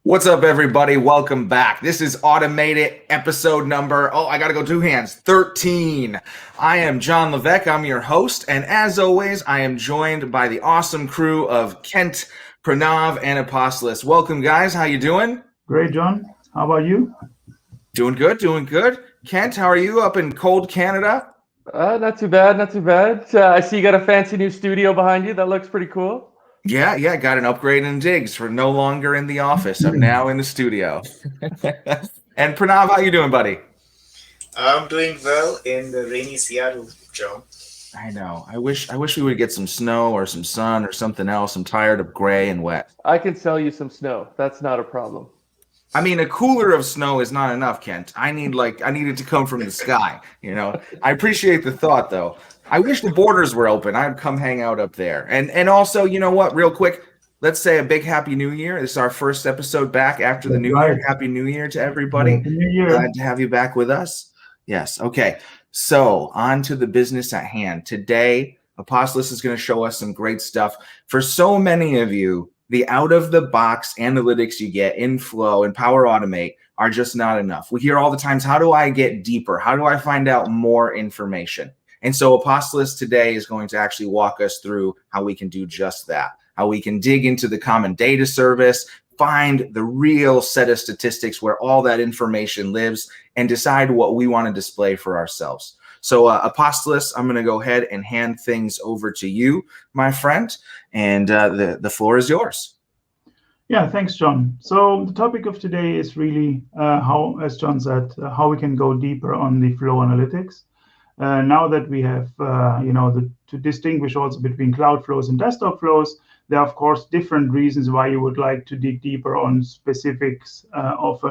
What's up, everybody? Welcome back. This is Automated episode number, I got to go two hands, 13. I am John Levesque. I'm your host. And as always, I am joined by the awesome crew of Kent, Pranav, and Apostolis. Welcome, guys. How you doing? Great, John. How about you? Doing good, doing good. Kent, how are you up in cold Canada? Not too bad, not too bad. I see you got a fancy new studio behind you. That looks pretty cool. Yeah, got an upgrade in digs for no longer in the office. I'm now in the studio. And Pranav, how you doing, buddy? I'm doing well in the rainy Seattle, Joe. I know. I wish we would get some snow or some sun or something else. I'm tired of gray and wet. I can sell you some snow. That's not a problem. I mean, a cooler of snow is not enough, Kent. I need it to come from the sky, you know. I appreciate the thought, though. I wish the borders were open. I'd come hang out up there. And also, you know what, real quick, let's say a big Happy New Year. This is our first episode back after the New Year. Happy New Year to everybody. Happy New Year. Glad to have you back with us. Yes, okay. So on to the business at hand. Today, Apostolis is going to show us some great stuff. For so many of you, the out-of-the-box analytics you get in Flow and Power Automate are just not enough. We hear all the times, how do I get deeper? How do I find out more information? And so Apostolis today is going to actually walk us through how we can do just that, how we can dig into the common data service, find the real set of statistics where all that information lives, and decide what we want to display for ourselves. So Apostolis, I'm going to go ahead and hand things over to you, my friend, and the floor is yours. Yeah, thanks, John. So the topic of today is really how, as John said, how we can go deeper on the flow analytics. Now that we have, to distinguish also between cloud flows and desktop flows, there are, of course, different reasons why you would like to dig deeper on specifics of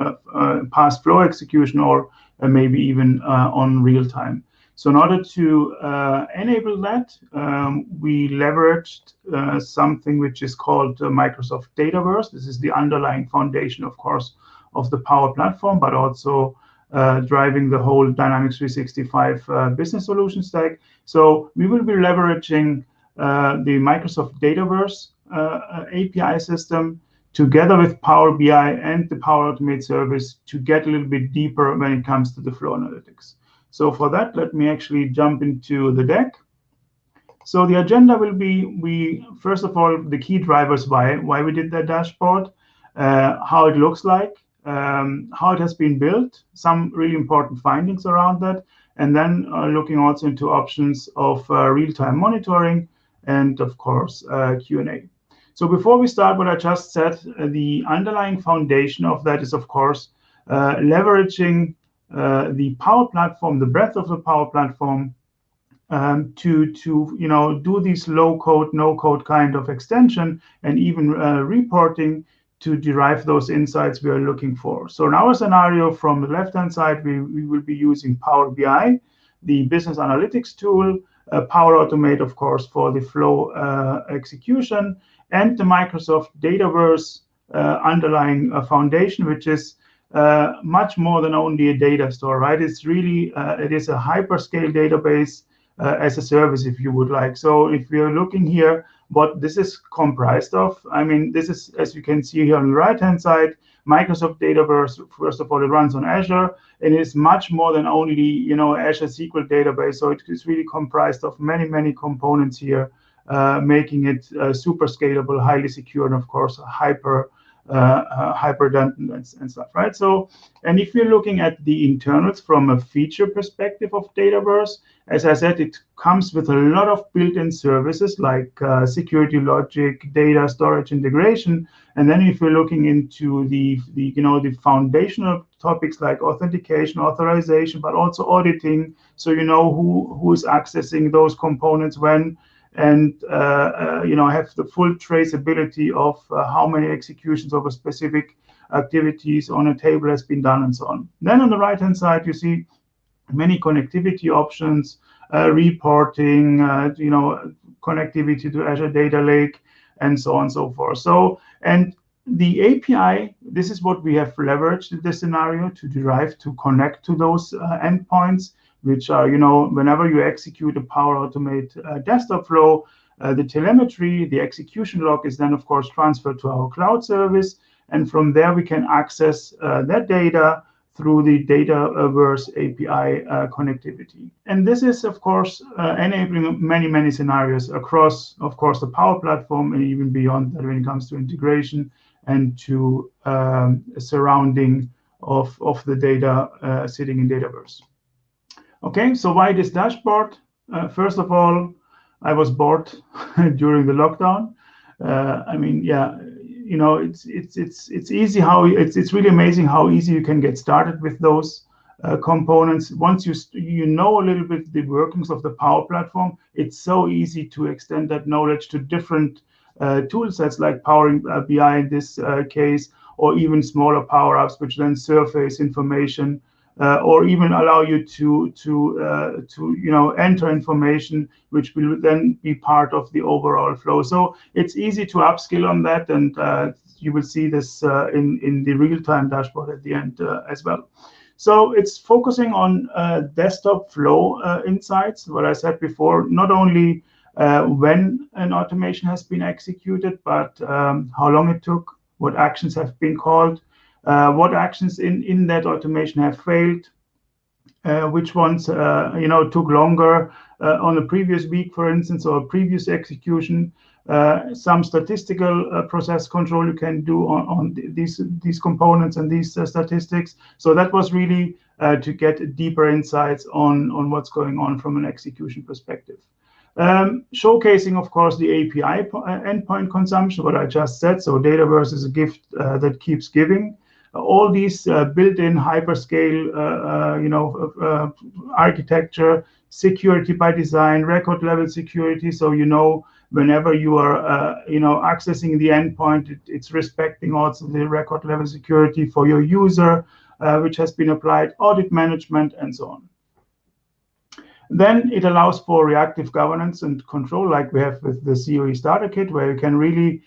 past flow execution or maybe even on real time. So in order to enable that, we leveraged something which is called Microsoft Dataverse. This is the underlying foundation, of course, of the Power Platform, but also driving the whole Dynamics 365 business solution stack. So we will be leveraging the Microsoft Dataverse API system together with Power BI and the Power Automate service to get a little bit deeper when it comes to the flow analytics. So for that, let me actually jump into the deck. So the agenda will be, first of all, the key drivers, why we did that dashboard, how it looks like, how it has been built, some really important findings around that, and then looking also into options of real-time monitoring and, of course, Q&A. So before we start what I just said, the underlying foundation of that is, of course, leveraging the Power Platform, the breadth of the Power Platform, to do these low-code, no-code kind of extension and even reporting to derive those insights we are looking for. So in our scenario, from the left-hand side, we will be using Power BI, the business analytics tool, Power Automate, of course, for the flow execution, and the Microsoft Dataverse underlying foundation, which is much more than only a data store, right? It's really, it is a hyperscale database as a service, if you would like. So if we are looking here, what this is comprised of, I mean, this is, as you can see here on the right-hand side, Microsoft Dataverse. First of all, it runs on Azure, and it's much more than only, Azure SQL database. So it is really comprised of many, many components here, making it super scalable, highly secure, and of course, hyper redundant and stuff, right? So, and if you're looking at the internals from a feature perspective of Dataverse, as I said, it comes with a lot of built-in services like security logic, data storage integration, and then if you're looking into the foundational topics like authentication, authorization, but also auditing, so you know who is accessing those components when, and have the full traceability of how many executions of a specific activities on a table has been done and so on. Then on the right-hand side, you see many connectivity options, reporting, connectivity to Azure Data Lake, and so on and so forth. So, and the API, this is what we have leveraged in this scenario to derive, to connect to those endpoints, which are, whenever you execute a Power Automate desktop flow, the telemetry, the execution log is then, of course, transferred to our cloud service. and from there we can access that data through the Dataverse API connectivity. And this is, of course, enabling many scenarios across, of course, the Power Platform and even beyond that when it comes to integration and to surrounding of the data sitting in Dataverse. Okay, so why this dashboard? First of all, I was bored during the lockdown. I mean, yeah, you know, it's easy how it's really amazing how easy you can get started with those components. Once you know a little bit the workings of the Power Platform, it's so easy to extend that knowledge to different tool sets like Power BI in this case, or even smaller Power Apps, which then surface information. Or even allow you to enter information which will then be part of the overall flow. So it's easy to upskill on that, and you will see this in the real-time dashboard at the end as well. So it's focusing on desktop flow insights. What I said before, not only when an automation has been executed, but how long it took, what actions have been called, what actions in that automation have failed, which ones took longer on a previous week, for instance, or a previous execution. Some statistical process control you can do on these components and these statistics. So that was really to get deeper insights on what's going on from an execution perspective. Showcasing, of course, the API endpoint consumption, what I just said. So Dataverse is a gift that keeps giving. All these built-in hyperscale, architecture, security by design, record-level security. So whenever you are, accessing the endpoint, it's respecting also the record-level security for your user, which has been applied, audit management, and so on. Then it allows for reactive governance and control, like we have with the CoE Starter Kit, where you can really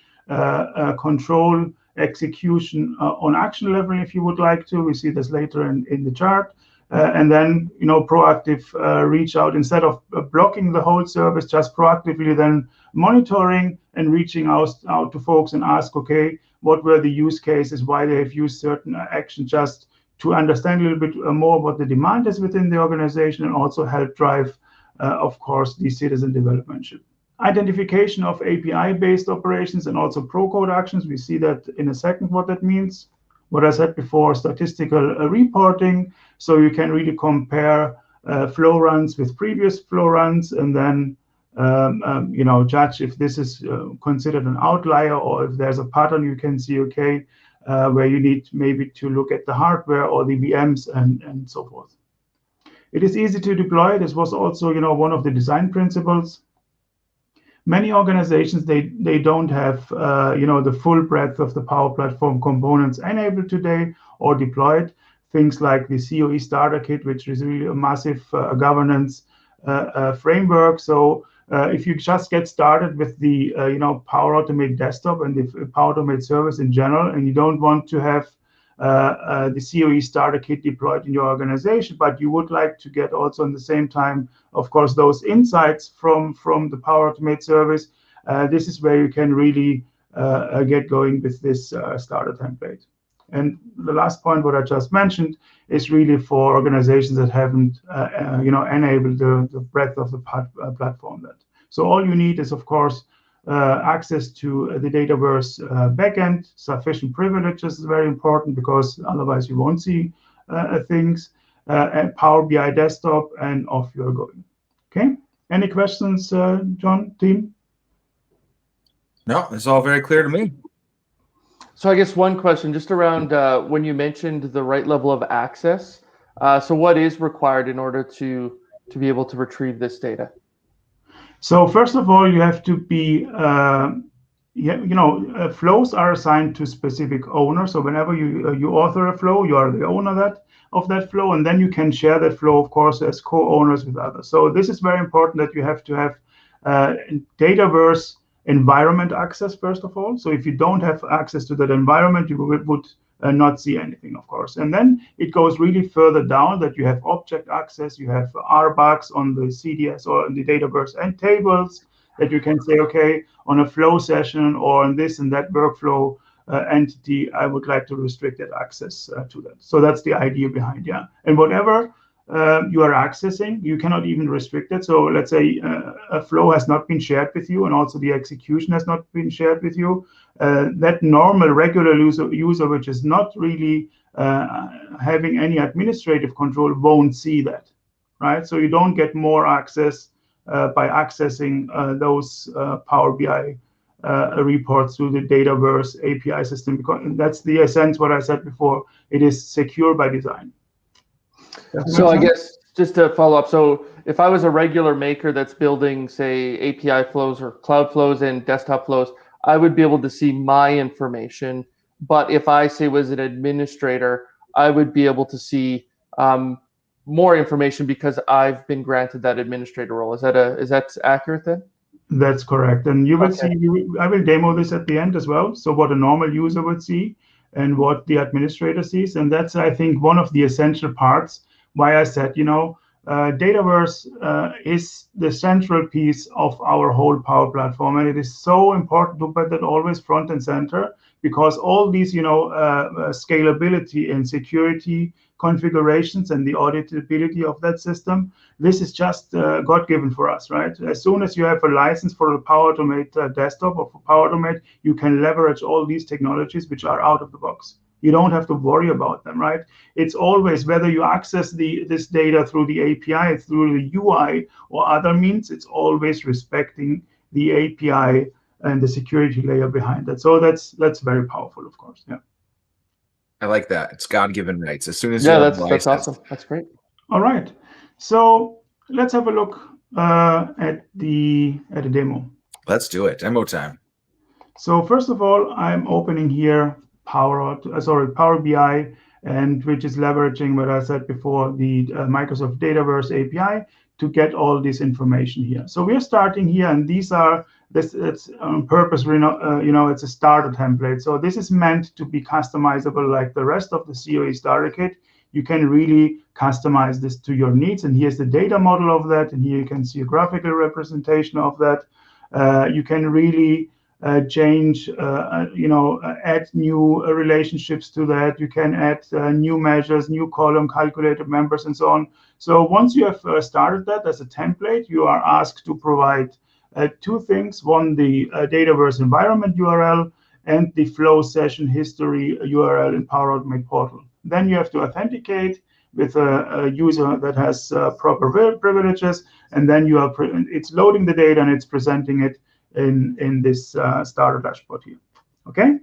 control execution on action level if you would like to. We see this later in the chart. And then, proactive reach out instead of blocking the whole service, just proactively then monitoring and reaching out to folks and ask, okay, what were the use cases, why they have used certain action, just to understand a little bit more what the demand is within the organization and also help drive, of course, the citizen development. Identification of API-based operations and also pro-code actions. We see that in a second what that means. What I said before, statistical reporting. So you can really compare flow runs with previous flow runs and then judge if this is considered an outlier or if there's a pattern you can see, okay, where you need maybe to look at the hardware or the VMs and so forth. It is easy to deploy. This was also, one of the design principles. Many organizations, they don't have, the full breadth of the Power Platform components enabled today or deployed. Things like the CoE Starter Kit, which is really a massive governance framework. So if you just get started with the, Power Automate desktop and the Power Automate service in general, and you don't want to have the CoE Starter Kit deployed in your organization, but you would like to get also in the same time, of course, those insights from the Power Automate service. This is where you can really get going with this starter template. And the last point, what I just mentioned, is really for organizations that haven't, enabled the breadth of the platform. So all you need is, of course, access to the Dataverse backend. Sufficient privileges is very important because otherwise you won't see things. And Power BI desktop, and off you're going. Okay. Any questions, John, team? No, it's all very clear to me. So I guess one question just around when you mentioned the right level of access. So what is required in order to be able to retrieve this data? So first of all, you have to be, flows are assigned to specific owners. So whenever you author a flow, you are the owner of that flow, and then you can share that flow, of course, as co-owners with others. So this is very important that you have to have Dataverse environment access, first of all. So if you don't have access to that environment, you would not see anything, of course. And then it goes really further down that you have object access, you have RBACs on the CDS or in the Dataverse and tables that you can say, okay, on a flow session or on this and that workflow, entity, I would like to restrict that access to that. So that's the idea behind, yeah. And whatever you are accessing, you cannot even restrict it. So let's say a flow has not been shared with you, and also the execution has not been shared with you. That normal, regular user which is not really having any administrative control won't see that, right? So you don't get more access by accessing those Power BI reports through the Dataverse API system, because that's the essence what I said before. It is secure by design. So I guess just to follow up, so if I was a regular maker that's building, say, API flows or cloud flows and desktop flows, I would be able to see my information. But if I, say, was an administrator, I would be able to see more information because I've been granted that administrator role. Is that accurate then? That's correct. And you will see, I will demo this at the end as well. So what a normal user would see and what the administrator sees. And that's, I think, one of the essential parts why I said, Dataverse is the central piece of our whole Power Platform. And it is so important to put that always front and center, because all these, scalability and security configurations and the auditability of that system, this is just God-given for us, right? As soon as you have a license for a Power Automate desktop or for Power Automate, you can leverage all these technologies which are out of the box. You don't have to worry about them, right? It's always, whether you access this data through the API, through the UI, or other means, it's always respecting the API and the security layer behind that. So that's very powerful, of course. Yeah. I like that. It's God-given rights. As soon as that's awesome. That's great. All right. So let's have a look at the demo. Let's do it. Demo time. So first of all, I'm opening here Power BI, and which is leveraging what I said before, the Microsoft Dataverse API, to get all this information here. So we're starting here, and it's on purpose. It's a starter template. So this is meant to be customizable like the rest of the CoE Starter kit. You can really customize this to your needs. And here's the data model of that, and here you can see a graphical representation of that. You can really change, add new relationships to that. You can add new measures, new column, calculated members, and so on. So once you have started that as a template, you are asked to provide two things. One, the Dataverse environment URL and the flow session history URL in Power Automate portal. Then you have to authenticate with a user that has proper privileges, and then it's loading the data and it's presenting it in this starter dashboard here. Okay,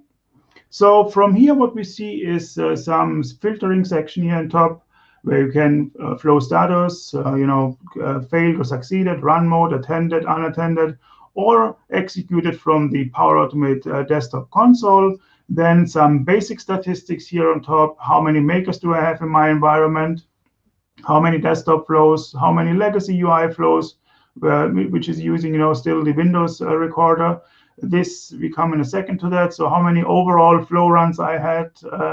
so from here what we see is some filtering section here on top, where you can flow status, failed or succeeded, run mode, attended, unattended, or executed from the Power Automate desktop console. Then some basic statistics here on top. How many makers do I have in my environment? How many desktop flows? How many legacy UI flows? Which is using, still the Windows recorder. This, we come in a second to that. So how many overall flow runs I had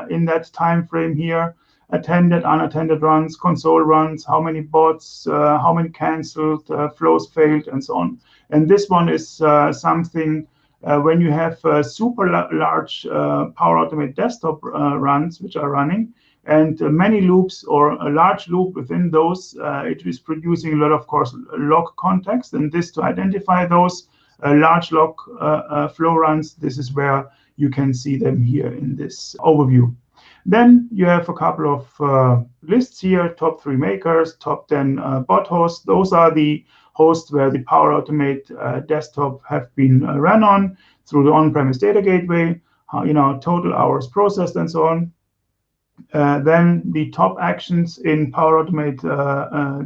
in that time frame here, attended, unattended runs, console runs, how many bots, how many canceled, flows failed, and so on. And this one is something when you have super large Power Automate desktop runs which are running, and many loops or a large loop within those, it is producing a lot of course log context, and this to identify those large log flow runs. This is where you can see them here in this overview. Then you have a couple of lists here: top 3 makers, top 10 bot hosts. Those are the hosts where the Power Automate desktop have been run on through the on-premise data gateway. Total hours processed and so on. Then the top actions in Power Automate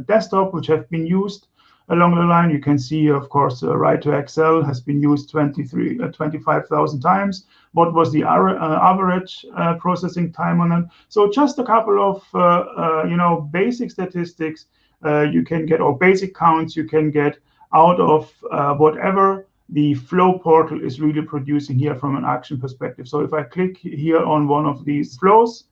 desktop which have been used along the line. You can see, of course, write to Excel has been used 25,000 times. What was the average processing time on it? So just a couple of basic statistics you can get, or basic counts you can get out of whatever the flow portal is really producing here from an action perspective. So if I click here on one of these flows,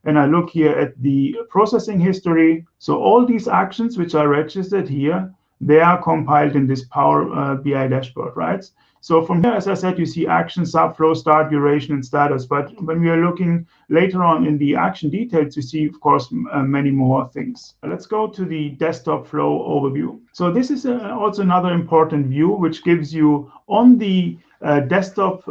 and I look here at the processing history, so all these actions which are registered here, they are compiled in this Power BI dashboard, right? So from here, as I said, you see action, subflow, start, duration, and status. But when we are looking later on in the action details, you see, of course, many more things. Let's go to the desktop flow overview. So this is also another important view, which gives you on the desktop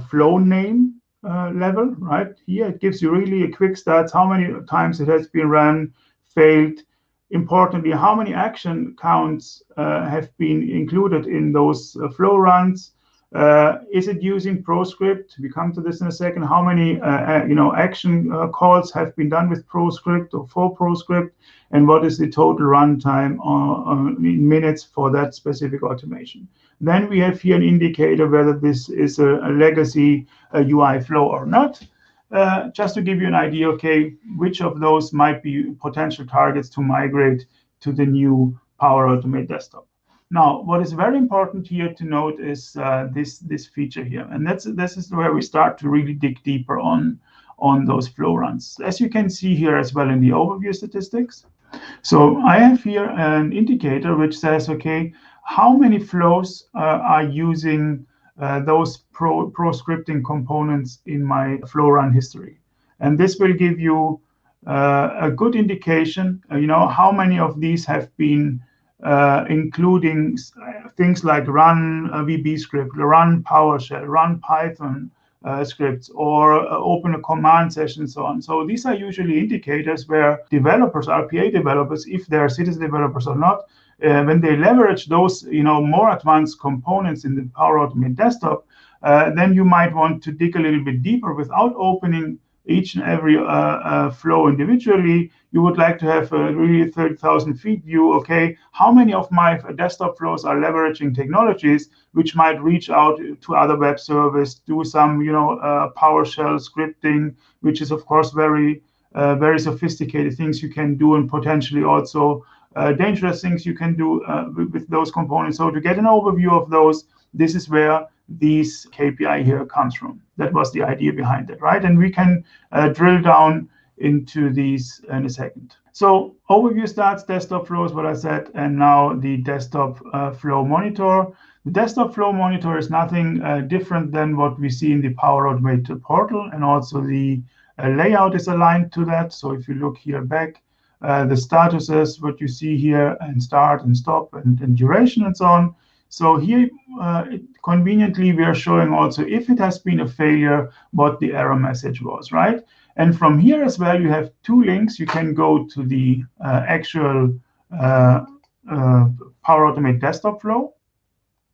flow name level, right? Here, it gives you really a quick stats, how many times it has been run, failed. Importantly, how many action counts have been included in those flow runs? Is it using ProScript? We come to this in a second. How many action calls have been done with ProScript or for ProScript? And what is the total runtime in minutes for that specific automation? Then we have here an indicator whether this is a legacy UI flow or not. Just to give you an idea, okay, which of those might be potential targets to migrate to the new Power Automate desktop. Now, what is very important here to note is this feature here, and this is where we start to really dig deeper on those flow runs. As you can see here as well in the overview statistics. So I have here an indicator which says, okay, how many flows are using those pro-scripting components in my flow run history. And this will give you a good indication, how many of these have been including things like run a VB script, run PowerShell, run Python scripts, or open a command session, and so on. So these are usually indicators where developers, RPA developers, if they're citizen developers or not, when they leverage those, more advanced components in the Power Automate desktop, then you might want to dig a little bit deeper without opening each and every flow individually. You would like to have a really 30,000 feet view. Okay, how many of my desktop flows are leveraging technologies which might reach out to other web servers, do some, PowerShell scripting, which is of course very sophisticated things you can do, and potentially also dangerous things you can do with those components. So to get an overview of those, this is where these KPI here comes from. That was the idea behind it, right? And we can drill down into these in a second. So overview stats, desktop flows, what I said, and now the desktop flow monitor. The desktop flow monitor is nothing different than what we see in the Power Automate portal, and also the layout is aligned to that. So if you look here back, the statuses, what you see here, and start and stop and duration and so on. So here, conveniently, we are showing also if it has been a failure, what the error message was, right? And from here as well, you have two links. You can go to the actual Power Automate desktop flow.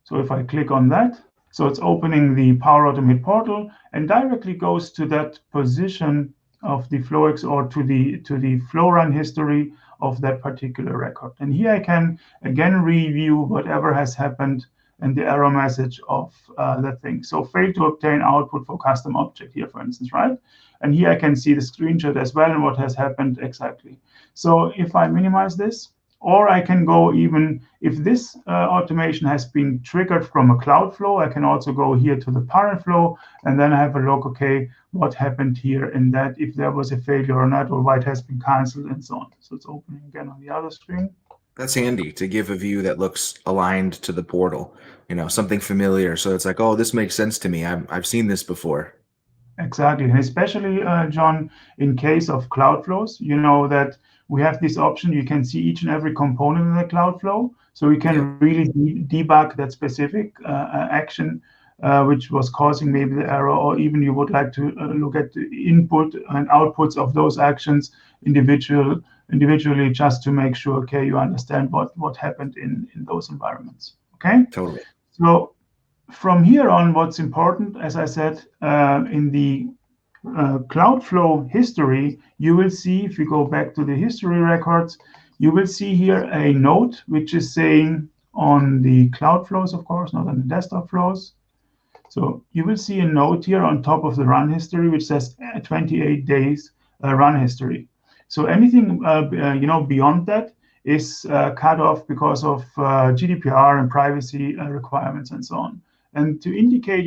So if I click on that, so it's opening the Power Automate portal and directly goes to that position of the FlowX or to the flow run history of that particular record. And here I can again review whatever has happened and the error message of that thing. So failed to obtain output for custom object here, for instance, right? And here I can see the screenshot as well and what has happened exactly. So if I minimize this, or I can go even if this automation has been triggered from a cloud flow, I can also go here to the parent flow and then I have a look, okay, what happened here in that, if there was a failure or not, or why it has been canceled and so on. So it's opening again on the other screen. That's handy to give a view that looks aligned to the portal, something familiar. So it's like, oh, this makes sense to me. I've seen this before. Exactly. And especially, John, in case of cloud flows, you know that we have this option. You can see each and every component in the cloud flow. So we can really debug that specific action which was causing maybe the error, or even you would like to look at the input and outputs of those actions individually just to make sure, okay, you understand what happened in those environments. Okay? Totally. So from here on, what's important, as I said, in the Cloudflow history, you will see, if you go back to the history records, you will see here a note which is saying on the cloud flows, of course, not on the desktop flows. So you will see a note here on top of the run history which says 28 days run history. So anything beyond that is cut off because of GDPR and privacy requirements and so on. And to indicate,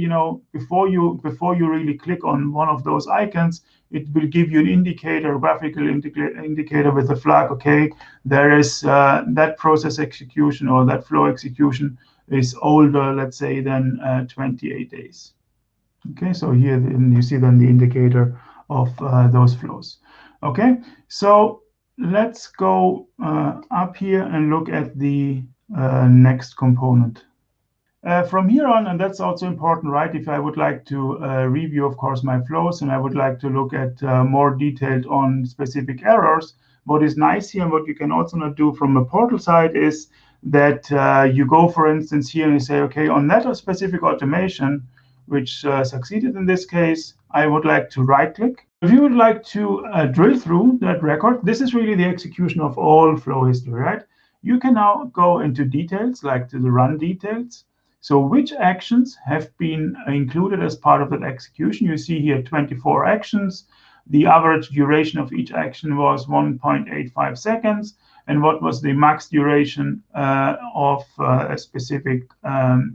before you really click on one of those icons, it will give you an indicator, a graphical indicator with a flag. Okay, there is that process execution or that flow execution is older, let's say, than 28 days. Okay, so here you see then the indicator of those flows. Okay, so let's go up here and look at the next component. From here on, and that's also important, right? If I would like to review, of course, my flows, and I would like to look at more detailed on specific errors, what is nice here and what you can also not do from a portal side is that you go, for instance, here and you say, okay, on that specific automation, which succeeded in this case, I would like to right-click. If you would like to drill through that record, this is really the execution of all flow history, right? You can now go into details, like to the run details. So which actions have been included as part of that execution? You see here 24 actions. The average duration of each action was 1.85 seconds. And what was the max duration of a specific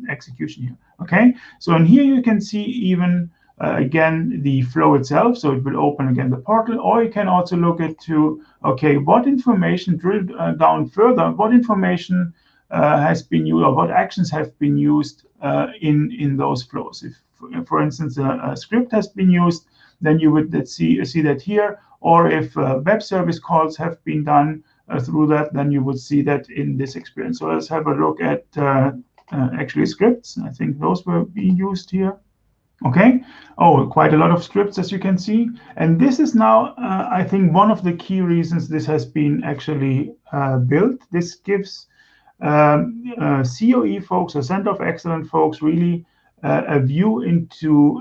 execution here? Okay, so in here you can see even again the flow itself. So it will open again the portal, or you can also look at okay, what information, drill down further, what information has been used, or what actions have been used in those flows. If, for instance, a script has been used, then you would see that here. Or if web service calls have been done through that, then you would see that in this experience. So let's have a look at actually scripts. I think those were being used here. Okay. Oh, quite a lot of scripts, as you can see. And this is now, I think, one of the key reasons this has been actually built. This gives CoE folks, or Center of Excellence folks, really a view into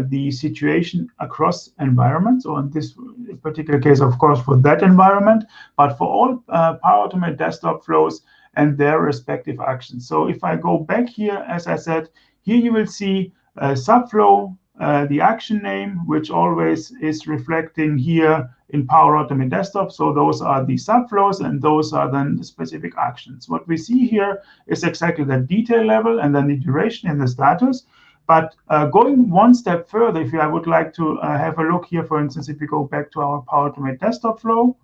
the situation across environments, or in this particular case, of course, for that environment, but for all Power Automate desktop flows and their respective actions. So if I go back here, as I said, here you will see a subflow, the action name, which always is reflecting here in Power Automate desktop. So those are the subflows, and those are then the specific actions. What we see here is exactly the detail level and then the duration and the status. But going one step further, if I would like to have a look here, for instance, if we go back to our Power Automate desktop flow,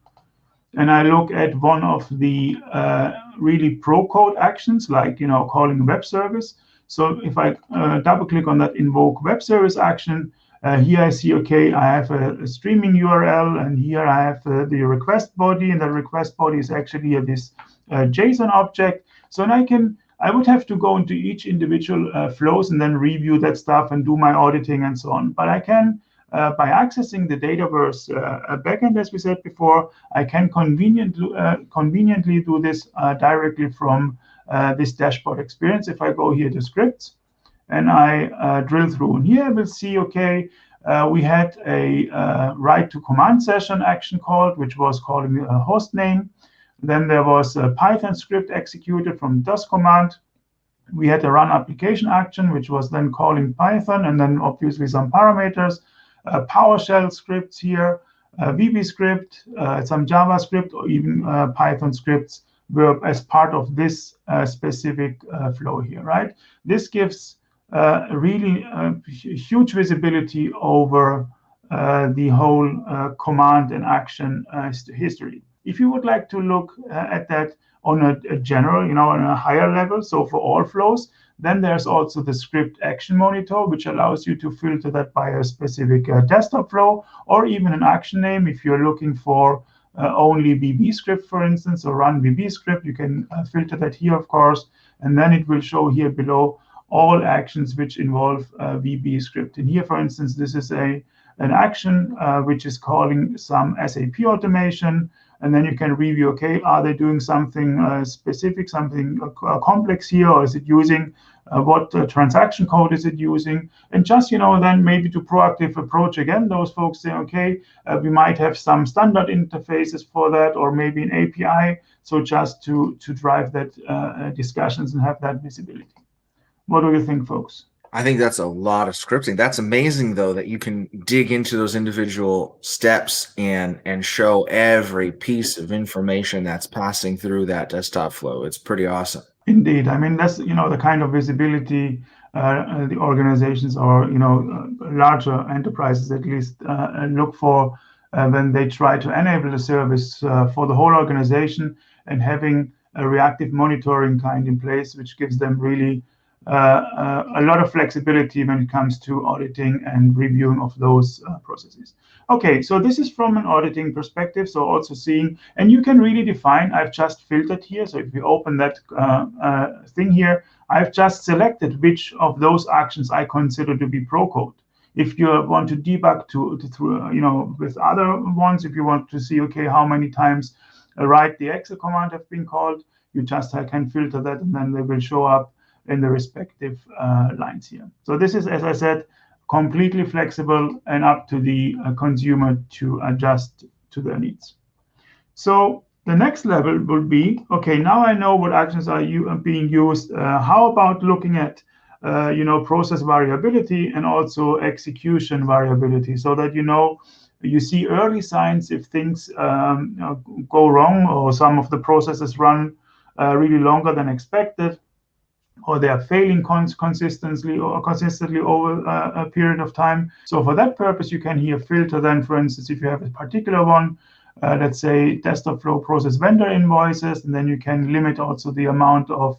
and I look at one of the really pro code actions, like calling a web service. So if I double click on that invoke web service action, here I see, okay, I have a streaming URL, and here I have the request body, and the request body is actually this JSON object. So then I would have to go into each individual flows and then review that stuff and do my auditing and so on. But I can, by accessing the Dataverse backend, as we said before, I can conveniently do this directly from this dashboard experience. If I go here to scripts and I drill through, and here I will see, okay, we had a write to command session action called, which was calling a host name. Then there was a Python script executed from DOS command. We had a run application action, which was then calling Python, and then obviously some parameters, PowerShell scripts here, VB script, some JavaScript, or even Python scripts were as part of this specific flow here, right? This gives really huge visibility over the whole command and action history. If you would like to look at that on a general, on a higher level, so for all flows, then there's also the script action monitor, which allows you to filter that by a specific desktop flow, or even an action name. If you're looking for only VB script, for instance, or run VB script, you can filter that here, of course, and then it will show here below all actions which involve VB script. And here, for instance, this is an action which is calling some SAP automation, and then you can review, okay, are they doing something specific, something complex here, or is it using what transaction code is it using? And just, then maybe to proactive approach again, those folks say, okay, we might have some standard interfaces for that, or maybe an API. So just to drive that discussions and have that visibility. What do you think, folks? I think that's a lot of scripting. That's amazing, though, that you can dig into those individual steps and show every piece of information that's passing through that desktop flow. It's pretty awesome. Indeed, I mean that's the kind of visibility the organizations or larger enterprises at least look for when they try to enable the service for the whole organization, and having a reactive monitoring kind in place, which gives them really a lot of flexibility when it comes to auditing and reviewing of those processes. Okay, so this is from an auditing perspective. So also seeing, and you can really define, I've just filtered here. So if you open that thing here, I've just selected which of those actions I consider to be pro code. If you want to debug through, with other ones, if you want to see, okay, how many times write the Excel command have been called, you just can filter that, and then they will show up in the respective lines here. So this is, as I said, completely flexible and up to the consumer to adjust to their needs. So the next level will be, okay, now I know what actions are being used. How about looking at process variability and also execution variability, so that you see early signs if things go wrong, or some of the processes run really longer than expected, or they are failing consistently over a period of time. So for that purpose, you can here filter then, for instance, if you have a particular one, let's say desktop flow process vendor invoices, and then you can limit also the amount of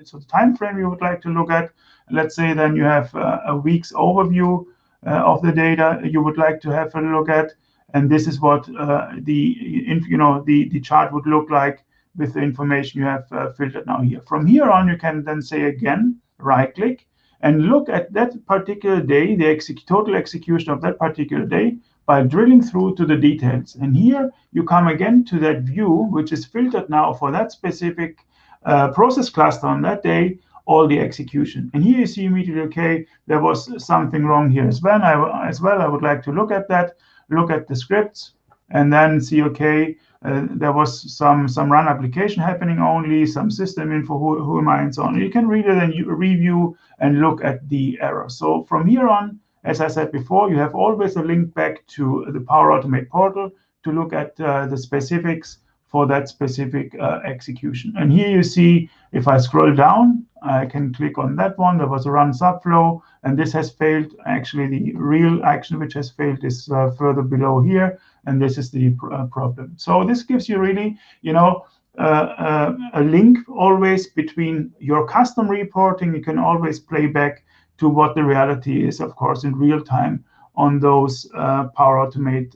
so the time frame you would like to look at. Let's say then you have a week's overview of the data you would like to have a look at, and this is what the chart would look like with the information you have filtered now here. From here on, you can then say again, right-click, and look at that particular day, the total execution of that particular day, by drilling through to the details. And here you come again to that view, which is filtered now for that specific process cluster on that day, all the execution. And here you see immediately, okay, there was something wrong here as well. I would like to look at that, look at the scripts, and then see, okay, there was some run application happening only, some system info, who am I, and so on. You can read it and you review and look at the error. So from here on, as I said before, you have always a link back to the Power Automate portal to look at the specifics for that specific execution. And here you see, if I scroll down, I can click on that one. There was a run subflow, and this has failed. Actually, the real action which has failed is further below here, and this is the problem. So this gives you really, a link always between your custom reporting. You can always play back to what the reality is, of course, in real time on those Power Automate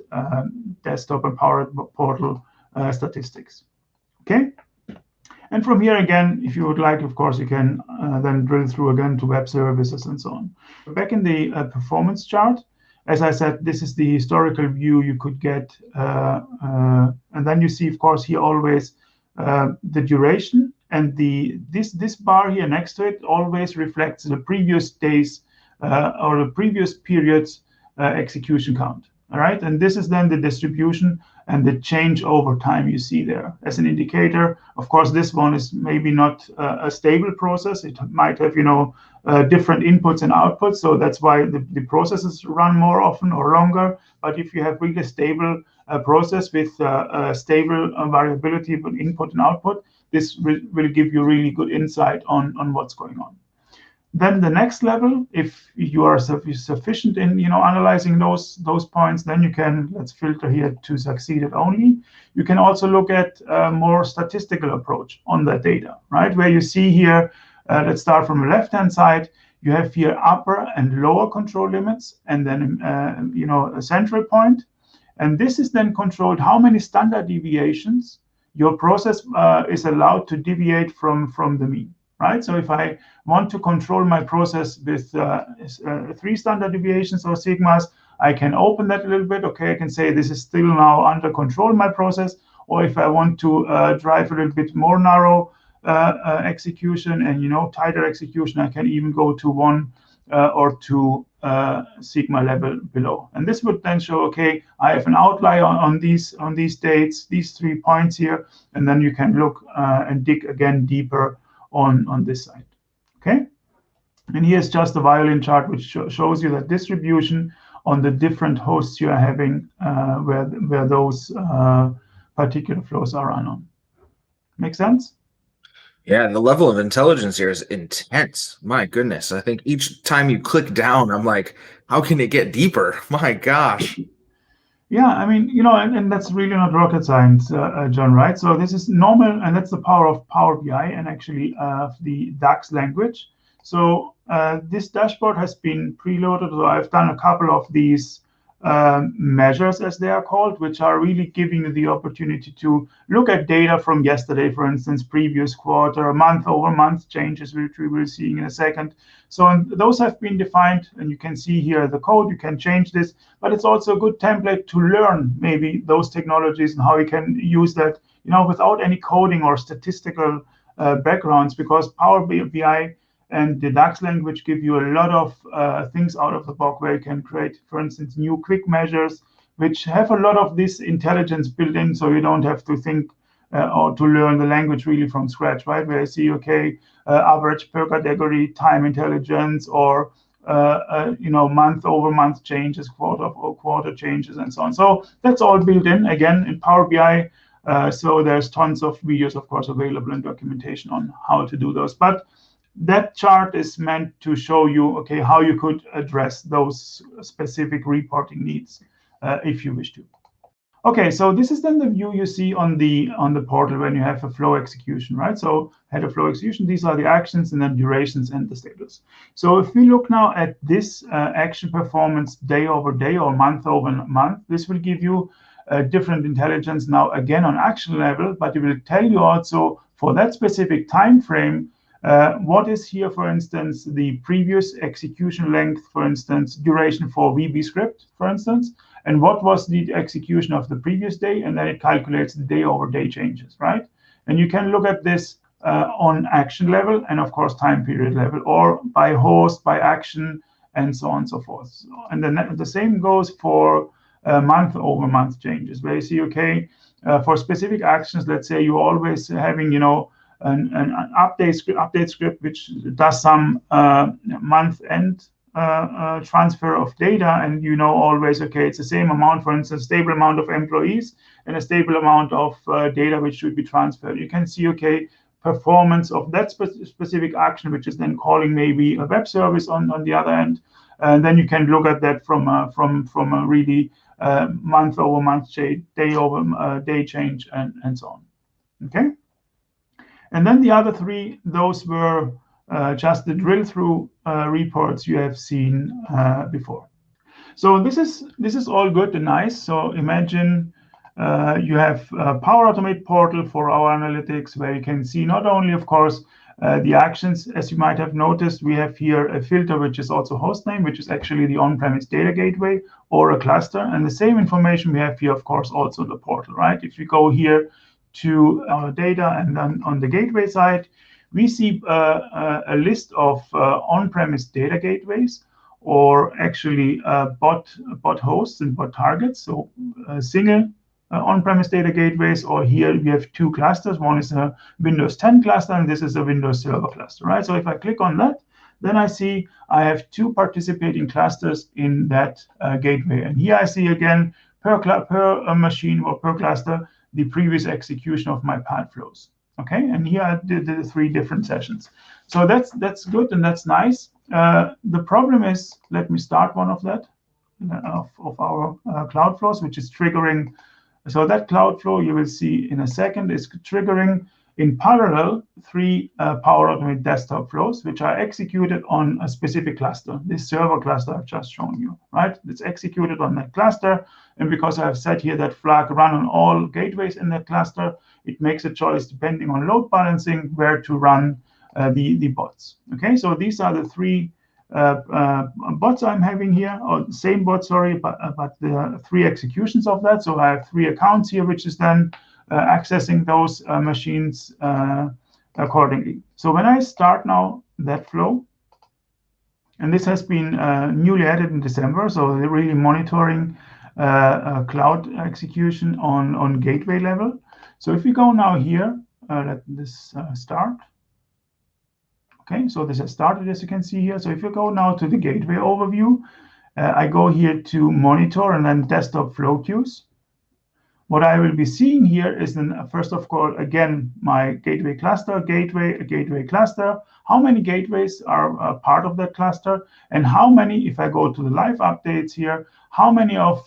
desktop and Power Portal statistics. Okay. And from here again, if you would like, of course, you can then drill through again to web services and so on. Back in the performance chart, as I said, this is the historical view you could get. And then you see, of course, here always the duration, and this bar here next to it always reflects the previous days or the previous period's execution count. All right, and this is then the distribution and the change over time you see there as an indicator. Of course, this one is maybe not a stable process. It might have, different inputs and outputs. So that's why the processes run more often or longer. But if you have really a stable process with a stable variability of input and output, this will give you really good insight on what's going on. Then the next level, if you are sufficient in analyzing those points, then you can, let's filter here to succeeded only. You can also look at a more statistical approach on that data, right? Where you see here, let's start from the left-hand side. You have here upper and lower control limits, and then a central point. And this is then controlled how many standard deviations your process is allowed to deviate from the mean. Right? So if I want to control my process with 3 standard deviations or sigmas, I can open that a little bit. Okay, I can say this is still now under control, my process. Or if I want to drive a little bit more narrow execution and tighter execution, I can even go to 1 or 2 sigma level below. And this would then show, okay, I have an outlier on these dates, these 3 points here, and then you can look and dig again deeper on this side. Okay, and here's just a violin chart which shows you that distribution on the different hosts you are having where those particular flows are run on. Make sense? Yeah, the level of intelligence here is intense. My goodness. I think each time you click down, I'm like, how can it get deeper? My gosh. Yeah, I mean, and that's really not rocket science, John, right? So this is normal, and that's the power of Power BI and actually the DAX language. So this dashboard has been preloaded. So I've done a couple of these measures, as they are called, which are really giving you the opportunity to look at data from yesterday, for instance, previous quarter, month-over-month changes, which we will see in a second. So those have been defined, and you can see here the code. You can change this, but it's also a good template to learn maybe those technologies and how you can use that, without any coding or statistical backgrounds, because Power BI and the DAX language give you a lot of things out of the box where you can create, for instance, new quick measures, which have a lot of this intelligence built in, so you don't have to think or to learn the language really from scratch, right? Where you see, okay, average per category, time intelligence, or month-over-month changes, quarter-over-quarter changes, and so on. So that's all built in, again, in Power BI. So there's tons of videos, of course, available and documentation on how to do those. But that chart is meant to show you, okay, how you could address those specific reporting needs if you wish to. Okay, so this is then the view you see on the portal when you have a flow execution, right? So head of flow execution, these are the actions and then durations and the status. So if we look now at this action performance day over day or month over month, this will give you different intelligence now again on action level, but it will tell you also for that specific time frame what is here, for instance, the previous execution length, for instance, duration for VB script, for instance, and what was the execution of the previous day, and then it calculates the day-over-day changes, right? And you can look at this on action level and, of course, time period level, or by host, by action, and so on and so forth. And then the same goes for month-over-month changes, where you see, okay, for specific actions, let's say you're always having, an update script which does some month-end transfer of data, and always, okay, it's the same amount, for instance, stable amount of employees and a stable amount of data which should be transferred. You can see, okay, performance of that specific action, which is then calling maybe a web service on the other end, and then you can look at that from a really month-over-month, day-over-day change, and so on. Okay. And then the other three, those were just the drill-through reports you have seen before. So this is all good and nice. So imagine you have a Power Automate portal for our analytics, where you can see not only, of course, the actions. As you might have noticed, we have here a filter, which is also hostname, which is actually the on-premise data gateway or a cluster. And the same information we have here, of course, also the portal, right? If you go here to our data, and then on the gateway side, we see a list of on-premise data gateways, or actually bot hosts and bot targets. So single on-premise data gateways, or here we have two clusters. One is a Windows 10 cluster, and this is a Windows Server cluster, right? So if I click on that, then I see I have two participating clusters in that gateway. And here I see again per machine or per cluster the previous execution of my path flows. Okay, and here I did the three different sessions. So that's good and that's nice. The problem is, let me start one of that of our cloud flows, which is triggering. So that cloud flow you will see in a second is triggering in parallel three Power Automate desktop flows, which are executed on a specific cluster. This server cluster I've just shown you, right? It's executed on that cluster. And because I have set here that flag run on all gateways in that cluster, it makes a choice depending on load balancing where to run the bots. Okay, so these are the three bots I'm having here, or the same bot, sorry, but the three executions of that. So I have three accounts here, which is then accessing those machines accordingly. So when I start now that flow, and this has been newly added in December, so they're really monitoring cloud execution on gateway level. So if we go now here, let this start. Okay, so this has started, as you can see here. So if you go now to the gateway overview, I go here to monitor and then desktop flow queues. what I will be seeing here is, first of all, again, my gateway cluster, a gateway cluster, how many gateways are part of that cluster, and how many, if I go to the live updates here, how many of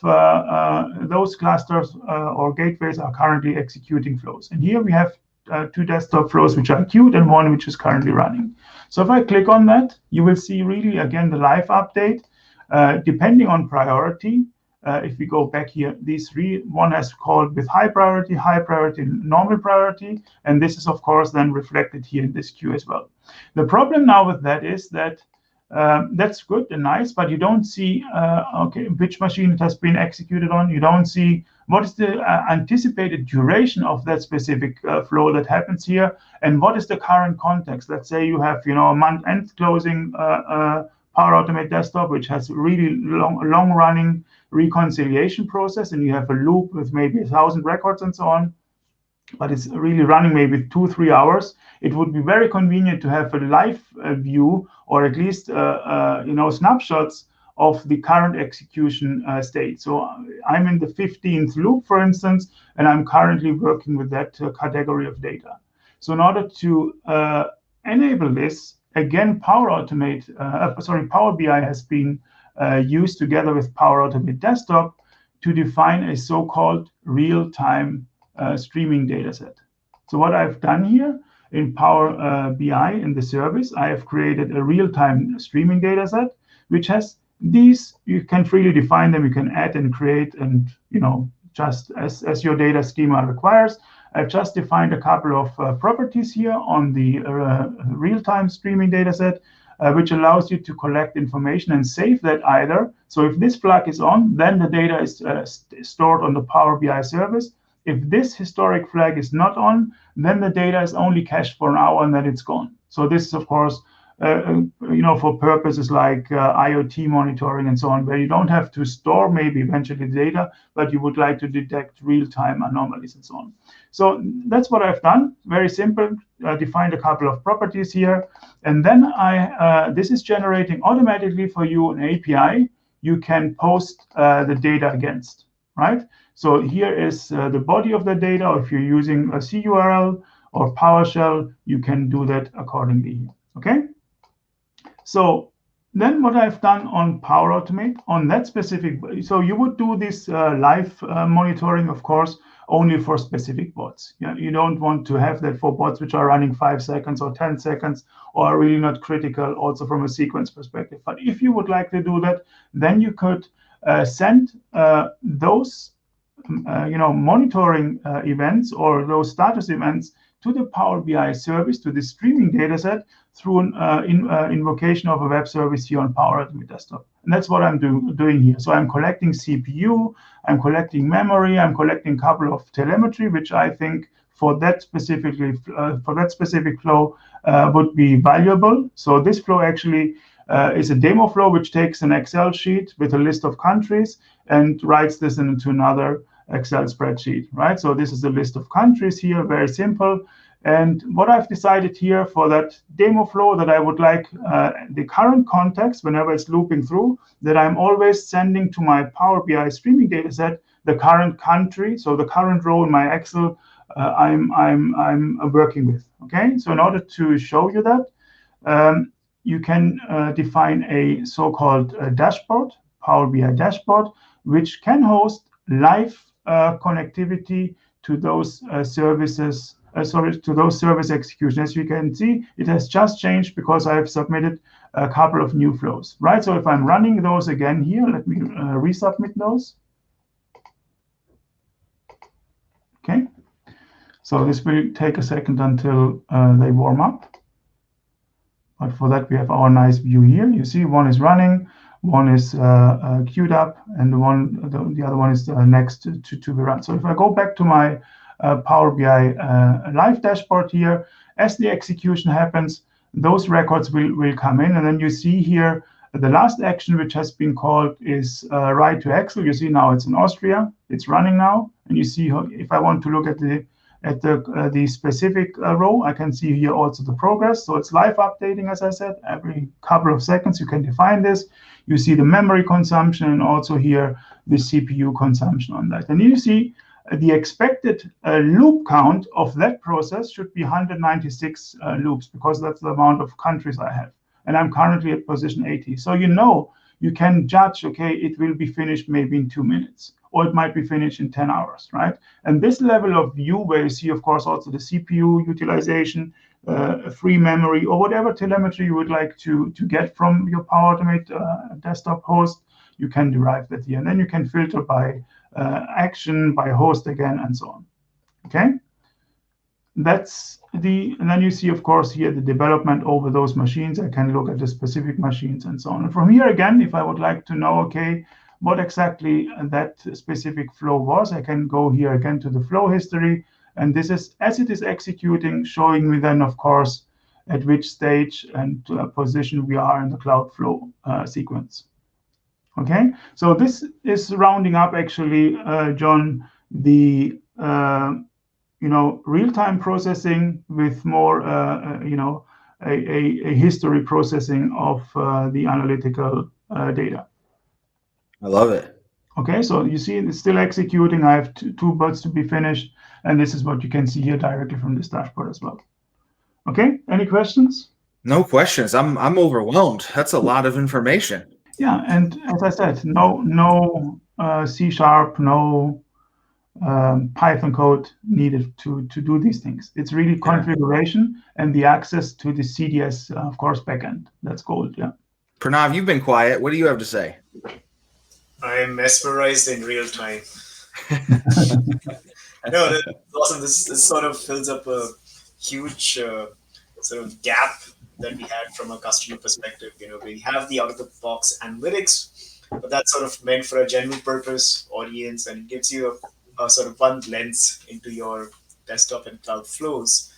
those clusters or gateways are currently executing flows. And here we have 2 desktop flows which are queued and 1 which is currently running. So if I click on that, you will see really, again, the live update, depending on priority. If we go back here, these 3, one has called with high priority, normal priority, and this is of course then reflected here in this queue as well. The problem now with that is that that's good and nice, but you don't see which machine it has been executed on. You don't see what is the anticipated duration of that specific flow that happens here, and what is the current context. Let's say you have a month-end closing Power Automate desktop, which has really long-running reconciliation process, and you have a loop with maybe 1,000 records and so on, but it's really running maybe 2-3 hours. It would be very convenient to have a live view, or at least snapshots of the current execution state. So I'm in the 15th loop, for instance, and I'm currently working with that category of data. So in order to enable this, again, Power BI has been used together with Power Automate Desktop to define a so-called real-time streaming dataset. So what I've done here in Power BI in the service, I have created a real-time streaming dataset, which has these. You can freely define them. You can add and create, and just as your data schema requires. I've just defined a couple of properties here on the real-time streaming dataset, which allows you to collect information and save that either. So if this flag is on, then the data is stored on the Power BI service. If this historic flag is not on, then the data is only cached for an hour and then it's gone. So this is, of course, for purposes like IoT monitoring and so on, where you don't have to store maybe eventually the data, but you would like to detect real-time anomalies and so on. So that's what I've done. Very simple. Defined a couple of properties here, and then this is generating automatically for you an API you can post the data against, right? So here is the body of the data, or if you're using a CURL or PowerShell, you can do that accordingly, okay? So then what I've done on Power Automate on that specific, so you would do this live monitoring, of course, only for specific bots. You don't want to have that for bots which are running 5 seconds or 10 seconds or are really not critical, also from a sequence perspective. But if you would like to do that, then you could send those monitoring events or those status events to the Power BI service, to the streaming dataset, through an invocation of a web service here on Power Automate Desktop. And that's what I'm doing here. So I'm collecting CPU, I'm collecting memory, I'm collecting a couple of telemetry, which I think for that specific flow would be valuable. So this flow actually is a demo flow which takes an Excel sheet with a list of countries and writes this into another Excel spreadsheet, right? So this is a list of countries here, very simple. And what I've decided here for that demo flow, that I would like the current context, whenever it's looping through, that I'm always sending to my Power BI streaming dataset the current country, so the current row in my Excel I'm working with. Okay, so in order to show you that, you can define a so-called dashboard, Power BI dashboard, which can host live connectivity to those services. To those service execution. As you can see, it has just changed because I've submitted a couple of new flows, right? So if I'm running those again here, let me resubmit those. Okay. So this will take a second until they warm up. But for that, we have our nice view here. You see, one is running, one is queued up, and the other one is next to be run. So if I go back to my Power BI live dashboard here, as the execution happens, those records will come in, and then you see here the last action which has been called is write to Excel. You see now it's in Austria, it's running now, and you see if I want to look at the specific row, I can see here also the progress. So it's live updating, as I said, every couple of seconds you can define this. You see the memory consumption and also here the CPU consumption on that, and you see the expected loop count of that process should be 196 loops, because that's the amount of countries I have. And I'm currently at position 80. So you can judge, okay, it will be finished maybe in 2 minutes, or it might be finished in 10 hours, right? And this level of view, where you see, of course, also the CPU utilization, free memory, or whatever telemetry you would like to get from your Power Automate desktop host, you can derive that here. And then you can filter by action, by host again, and so on. Okay? And then you see, of course, here the development over those machines. I can look at the specific machines and so on. And from here again, if I would like to know, okay, what exactly that specific flow was, I can go here again to the flow history. And this is, as it is executing, showing me then, of course, at which stage and position we are in the Cloudflow sequence. Okay, so this is rounding up, actually, John, the real-time processing with more, a history processing of the analytical data. I love it. Okay, so you see it's still executing. I have two bots to be finished, and this is what you can see here directly from this dashboard as well. Okay, any questions? No questions. I'm overwhelmed. That's a lot of information. Yeah, and as I said, no C#, no Python code needed to do these things. It's really configuration and the access to the CDS, of course, backend. That's gold. Yeah. Pranav, you've been quiet. What do you have to say? I am mesmerized in real time. No, that's awesome. This sort of fills up a huge sort of gap that we had from a customer perspective. We have the out-of-the-box analytics, but that's sort of meant for a general purpose audience, and it gives you a sort of one lens into your desktop and cloud flows.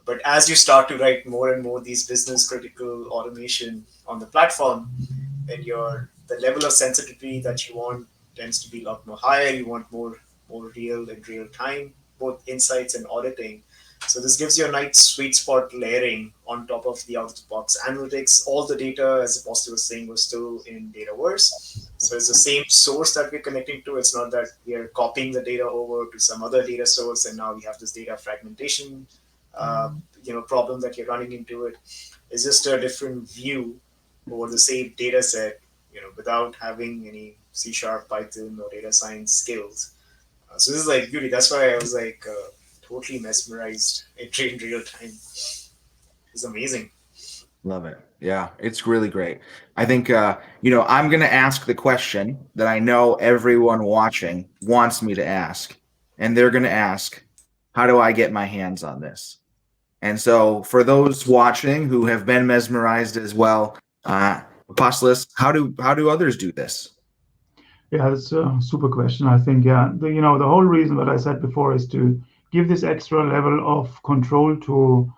But as you start to write more and more these business critical automation on the platform, then the level of sensitivity that you want tends to be a lot more higher. You want more real and real time, both insights and auditing. So this gives you a nice sweet spot layering on top of the out-of-the-box analytics. All the data, as Apostolis was saying, was still in Dataverse. So it's the same source that we're connecting to. It's not that we are copying the data over to some other data source, and now we have this data fragmentation problem that you're running into it. It's just a different view over the same data set, without having any C#, Python, or data science skills. So this is like beauty. That's why I was like totally mesmerized in real time. It's amazing. Love it. Yeah, it's really great. I think, I'm going to ask the question that I know everyone watching wants me to ask. And they're going to ask, how do I get my hands on this? And so for those watching who have been mesmerized as well, Apostolis, how do others do this? Yeah, that's a super question. I think, the whole reason that I said before is to give this extra level of control to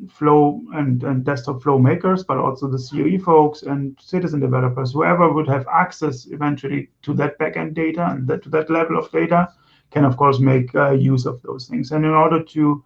flow and desktop flow makers, but also the CoE folks and citizen developers, whoever would have access eventually to that backend data and to that level of data can, of course, make use of those things. And in order to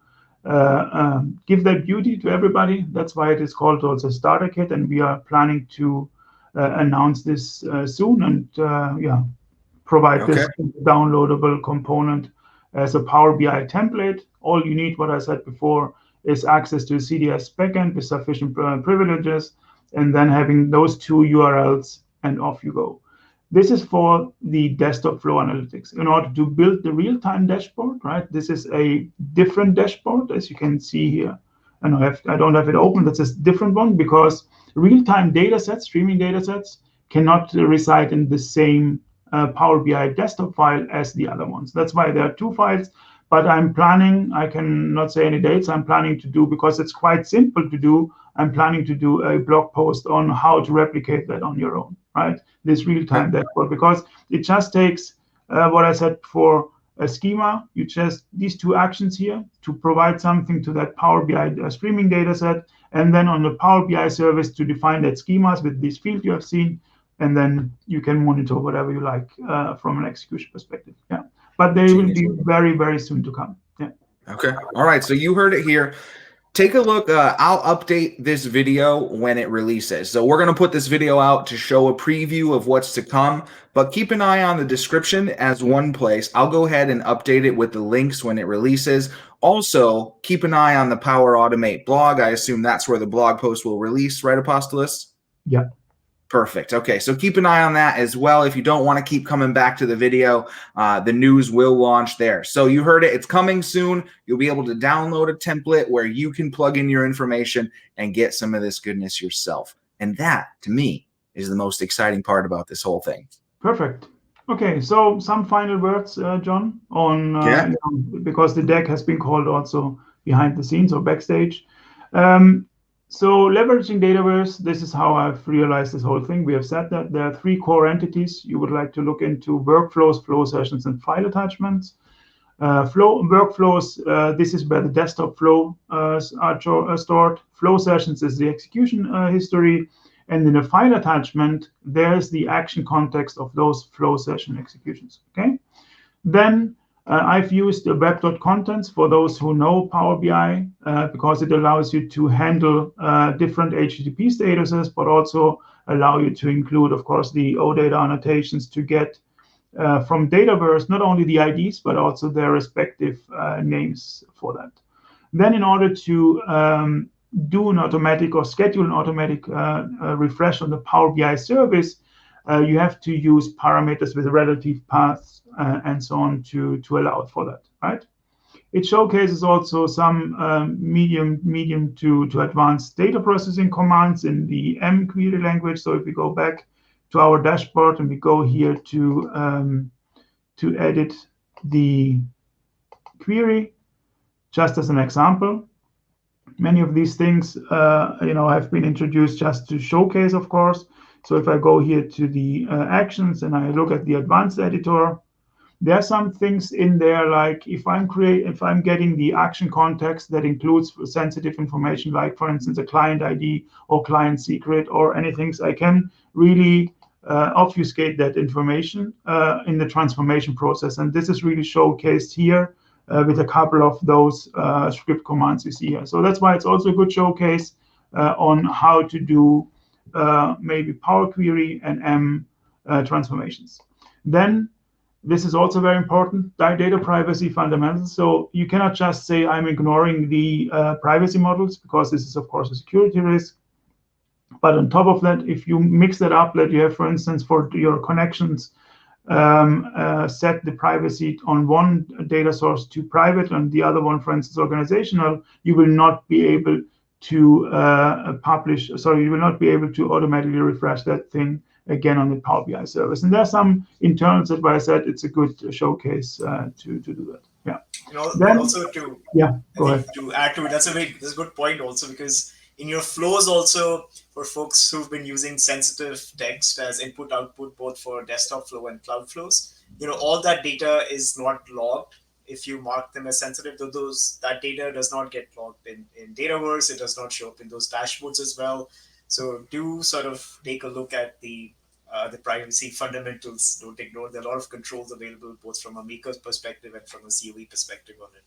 give that beauty to everybody, that's why it is called also Starter Kit, and we are planning to announce this soon and provide this downloadable component as a Power BI template. All you need, what I said before, is access to CDS backend with sufficient privileges, and then having those two URLs, and off you go. This is for the desktop flow analytics. In order to build the real-time dashboard, right? This is a different dashboard, as you can see here. And I don't have it open. That's a different one because real-time data sets, streaming data sets, cannot reside in the same Power BI desktop file as the other ones. That's why there are two files. But I'm planning, I cannot say any dates, I'm planning to do, because it's quite simple to do, I'm planning to do a blog post on how to replicate that on your own, right? This real-time dashboard, because it just takes what I said before, a schema. You just, these two actions here to provide something to that Power BI streaming data set, and then on the Power BI service to define that schemas with this field you have seen, and then you can monitor whatever you like from an execution perspective. Yeah. But they will be very, very soon to come. Yeah. Okay. All right. So you heard it here. take a look. I'll update this video when it releases. So we're going to put this video out to show a preview of what's to come, but keep an eye on the description as one place. I'll go ahead and update it with the links when it releases. Also, keep an eye on the Power Automate blog. I assume that's where the blog post will release, right, Apostolis? Yeah. Perfect. Okay, so keep an eye on that as well. If you don't want to keep coming back to the video, the news will launch there. So you heard it. It's coming soon. You'll be able to download a template where you can plug in your information and get some of this goodness yourself. And that, to me, is the most exciting part about this whole thing. Perfect. Okay, so some final words, John, on because the deck has been called also behind the scenes or backstage. So leveraging Dataverse, this is how I've realized this whole thing. We have said that there are 3 core entities you would like to look into: workflows, flow sessions, and file attachments. Workflows, this is where the desktop flow are stored. Flow sessions is the execution history. And in a file attachment, there's the action context of those flow session executions, okay? Then I've used the web.contents for those who know Power BI because it allows you to handle different HTTP statuses, but also allow you to include, of course, the OData annotations to get from Dataverse, not only the IDs, but also their respective names for that. Then in order to do an automatic or schedule an automatic refresh on the Power BI service, you have to use parameters with relative paths and so on to allow for that, right? It showcases also some medium to advanced data processing commands in the M query language. So if we go back to our dashboard and we go here to edit the query, just as an example, many of these things, have been introduced just to showcase, of course. So if I go here to the actions and I look at the advanced editor, there are some things in there like if I'm getting the action context that includes sensitive information, like for instance a client ID or client secret or anything, I can really obfuscate that information in the transformation process. And this is really showcased here with a couple of those script commands you see here. So that's why it's also a good showcase on how to do maybe Power Query and M transformations. Then this is also very important, data privacy fundamentals. So you cannot just say I'm ignoring the privacy models because this is of course a security risk. But on top of that, if you mix that up, that you have, for instance, for your connections, set the privacy on one data source to private and the other one, for instance, organizational, you will not be able to you will not be able to automatically refresh that thing again on the Power BI service. And there's some internals that I said it's a good showcase to do that. Yeah. Then, also to go ahead. To add to it, that's a good point also, because in your flows also, for folks who've been using sensitive text as input output both for desktop flow and cloud flows, all that data is not logged if you mark them as sensitive. That data does not get logged in Dataverse. It does not show up in those dashboards as well. So do sort of take a look at the privacy fundamentals. Don't ignore. There are a lot of controls available both from a maker's perspective and from a CoE perspective on it.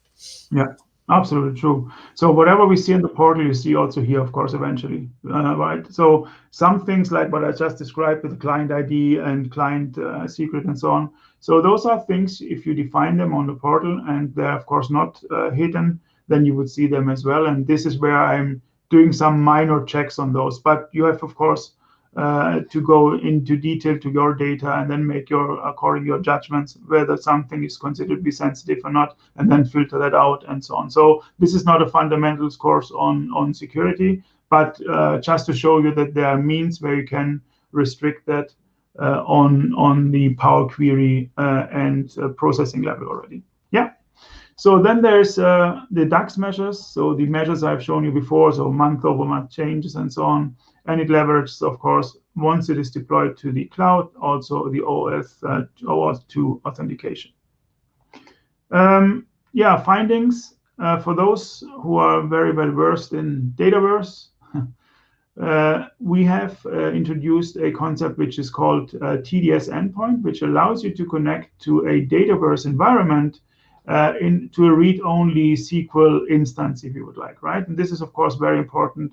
Yeah. Absolutely true. So whatever we see in the portal, you see also here, of course, eventually, right? So some things like what I just described with the client ID and client secret and so on. So those are things, if you define them on the portal and they're, of course, not hidden, then you would see them as well. And this is where I'm doing some minor checks on those. But you have, of course, to go into detail to your data and then make your judgments whether something is considered to be sensitive or not, and then filter that out and so on. So this is not a fundamentals course on security, but just to show you that there are means where you can restrict that on the Power Query and processing level already. Yeah. So then there's the DAX measures. So the measures I've shown you before, so month-over-month changes and so on. And it leverages, of course, once it is deployed to the cloud, also the OAuth 2 authentication. Findings. For those who are very well versed in Dataverse, we have introduced a concept which is called TDS endpoint, which allows you to connect to a Dataverse environment into a read-only SQL instance, if you would like, right? And this is, of course, very important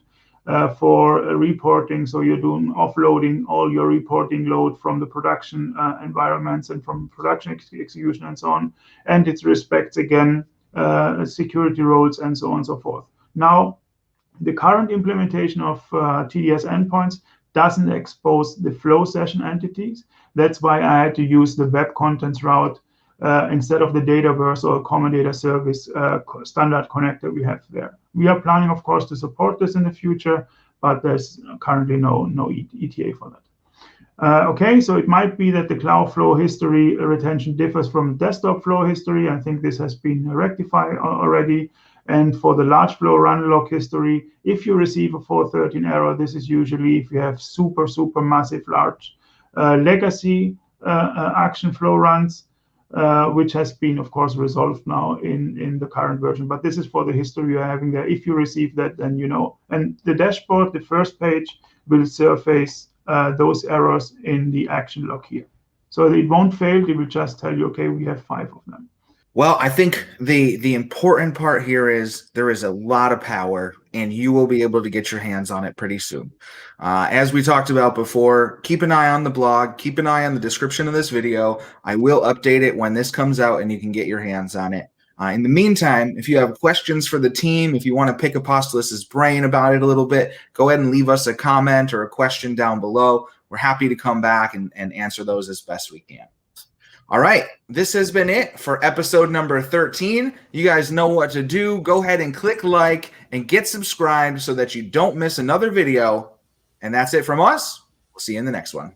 for reporting. So you're doing offloading all your reporting load from the production environments and from production execution and so on. And it respects, again, security roles and so on and so forth. Now, the current implementation of TDS endpoints doesn't expose the flow session entities. That's why I had to use the web contents route instead of the Dataverse or common data service standard connector we have there. We are planning, of course, to support this in the future, but there's currently no ETA for that. Okay, so it might be that the cloud flow history retention differs from desktop flow history. I think this has been rectified already. And for the large flow run log history, if you receive a 413 error, this is usually if you have super massive large legacy action flow runs, which has been, of course, resolved now in the current version. But this is for the history you're having there. If you receive that, then you know. And the dashboard, the first page, will surface those errors in the action log here. So it won't fail. It will just tell you, okay, we have 5 of them. Well, I think the important part here is there is a lot of power, and you will be able to get your hands on it pretty soon. As we talked about before, keep an eye on the blog, keep an eye on the description of this video. I will update it when this comes out, and you can get your hands on it. In the meantime, if you have questions for the team, if you want to pick Apostolis's brain about it a little bit, go ahead and leave us a comment or a question down below. We're happy to come back and answer those as best we can. All right, this has been it for episode number 13. You guys know what to do. Go ahead and click like and get subscribed so that you don't miss another video. And that's it from us. We'll see you in the next one.